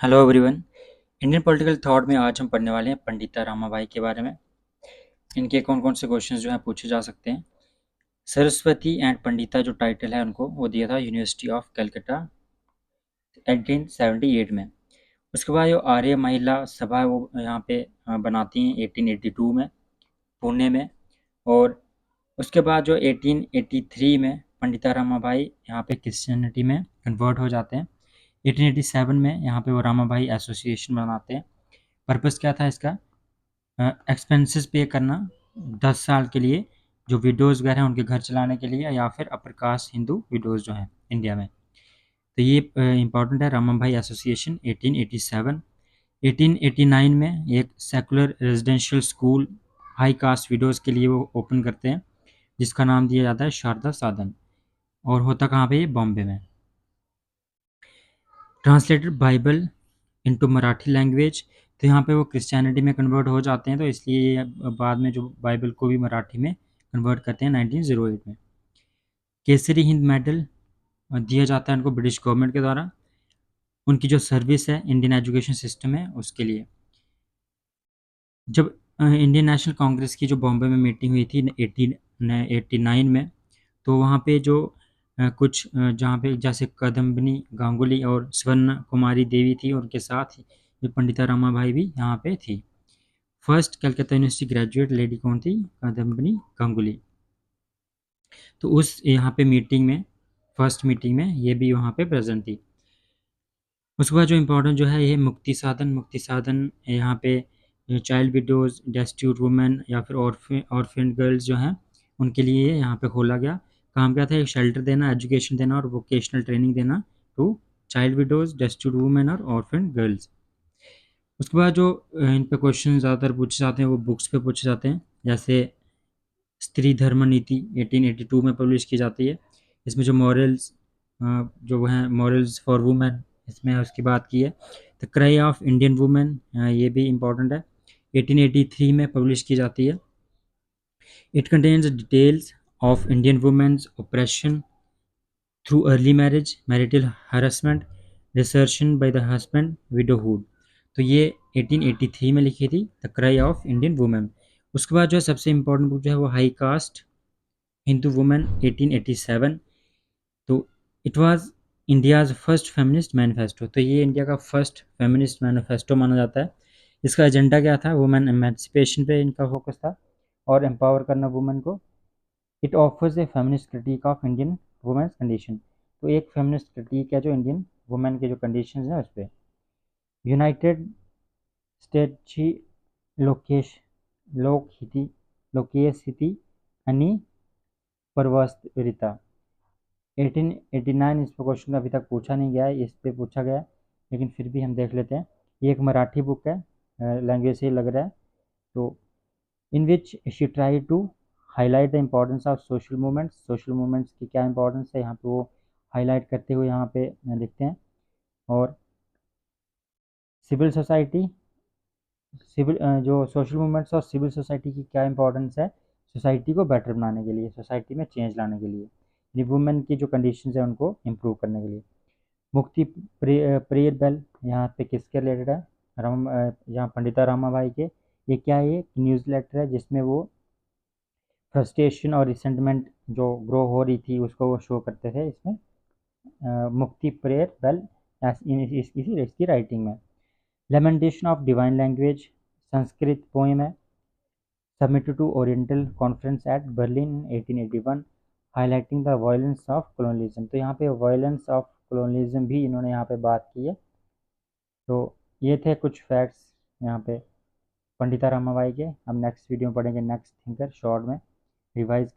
Hello everyone. Indian political thought में आज हम पढ़ने वाले हैं पंडिता रामाबाई के बारे में। इनके कौन कौन से क्वेश्चंस जो हैं पूछे जा सकते हैं। सरस्वती एंड पंडिता जो टाइटल है उनको वो दिया था यूनिवर्सिटी ऑफ कलकत्ता 1878 में। उसके बाद जो आर्य महिला सभा है वो यहाँ पे बनाती हैं 1882 में पुणे में। और उसके बाद जो 1883 में पंडिता रामाबाई यहाँ पे क्रिश्चियनिटी में कन्वर्ट हो जाते हैं। 1887 में यहाँ पे वो रामाबाई एसोसिएशन बनाते हैं। पर्पस क्या था इसका? एक्सपेंसेस पे करना 10 साल के लिए, जो विडोज़ वगैरह हैं उनके घर चलाने के लिए, या फिर अपर कास्ट हिंदू विडोज़ जो हैं इंडिया में। तो ये इम्पॉर्टेंट है रामाभाई एसोसिएशन 1887। 1889 में एक secular residential school high cast widows के लिए वो ओपन करते हैं, जिसका नाम दिया जाता है शारदा सादन, और होता कहाँ पे? ये बॉम्बे में। Translated Bible into Marathi language, तो यहाँ पे वो क्रिश्चियनिटी में कन्वर्ट हो जाते हैं, तो इसलिए ये बाद में जो बाइबल को भी मराठी में कन्वर्ट करते हैं 1908 में। केसरी हिंद मेडल दिया जाता है उनको ब्रिटिश गवर्नमेंट के द्वारा, उनकी जो सर्विस है इंडियन एजुकेशन सिस्टम है उसके लिए। जब इंडियन नेशनल कांग्रेस की जो बॉम्बे में मीटिंग हुई थी 1889 में, तो वहाँ पे जो कुछ जहाँ पे जैसे कदम्बिनी गांगुली और स्वर्ण कुमारी देवी थी, उनके साथ ही ये पंडिता रमाबाई भी यहाँ पे थी। First Calcutta university graduate lady कौन थी? कादम्बिनी गांगुली। तो उस यहाँ पे मीटिंग में, फर्स्ट मीटिंग में ये भी वहाँ पे प्रेजेंट थी। उसके बाद जो इम्पोर्टेंट जो है ये मुक्ति साधन यहाँ पे चाइल्ड विडोज, डेस्टिट्यूट वुमेन या फिर ऑर्फन गर्ल्स जो हैं उनके लिए यहाँ पे खोला गया। काम क्या था? एक शेल्टर देना, एजुकेशन देना और वोकेशनल ट्रेनिंग देना to child widows, destitute women और ऑर्फन गर्ल्स। उसके बाद जो इन पे क्वेश्चन ज़्यादातर पूछे जाते हैं वो बुक्स पे पूछे जाते हैं, जैसे स्त्री धर्म नीति 1882 में पब्लिश की जाती है। इसमें जो मॉरल्स जो हैं मॉरल्स फॉर वुमेन, इसमें उसकी बात की है। The cry of Indian women, ये भी इम्पोर्टेंट है, 1883 में पब्लिश की जाती है। It contains details of Indian women's oppression through early marriage, marital harassment, desertion by the husband, widowhood. तो ये 1883 में लिखी थी, the cry of Indian women. उसके बाद जो है सबसे इम्पोर्टेंट बुक जो है वो हाई कास्ट हिंदू वुमेन 1887। तो it was India's first feminist manifesto, तो ये इंडिया का फर्स्ट फेमिनिस्ट मैनिफेस्टो माना जाता है। इसका एजेंडा क्या था? वुमेन एमेंसिपेशन पे इनका फोकस था और एम्पावर करना वुमेन को। It offers a feminist critique of Indian women's condition, तो एक फेमिनिस्ट क्रिटिक है जो इंडियन वुमेन के जो कंडीशंस हैं उस पर। यूनाइटेड स्टेट्स लोकेश लोकहिति लोकेसिटी अनि परवस्तिता 1889। इस पर क्वेश्चन अभी तक पूछा नहीं गया है, इस पे पूछा गया है, लेकिन फिर भी हम देख लेते हैं। ये एक मराठी बुक है, लैंग्वेज से ही लग रहा है। तो in which she try to highlight the importance of social movements, social movements की क्या इंपॉर्टेंस है यहाँ पे वो हाईलाइट करते हुए यहाँ पे लिखते हैं। और सिविल सोसाइटी, सिविल जो सोशल मूवमेंट्स और सिविल सोसाइटी की क्या इंपॉर्टेंस है सोसाइटी को बेटर बनाने के लिए, सोसाइटी में चेंज लाने के लिए, यानी वुमेन की जो कंडीशंस है उनको इम्प्रूव करने के लिए। मुक्ति प्रेयर बेल यहाँ पे किसके रिलेटेड है? यहाँ पंडिता रामाबाई के। ये क्या है? ये न्यूज़ लेटर है जिसमें वो फ्रस्ट्रेशन और रिसेंटमेंट जो ग्रो हो रही थी उसको वो शो करते थे इसमें। मुक्ति प्रेयर बेल इसकी राइटिंग में। Lamentation of divine language Sanskrit poem है, submitted to oriental conference at Berlin 1881, highlighting the violence of colonialism. तो यहाँ पे वायलेंस ऑफ कॉलोनियलिज्म भी इन्होंने यहाँ पे बात की है। तो ये थे कुछ फैक्ट्स यहाँ पे पंडिता रामाबाई के। हम नेक्स्ट वीडियो में पढ़ेंगे नेक्स्ट थिंकर शॉर्ट में रिवाइज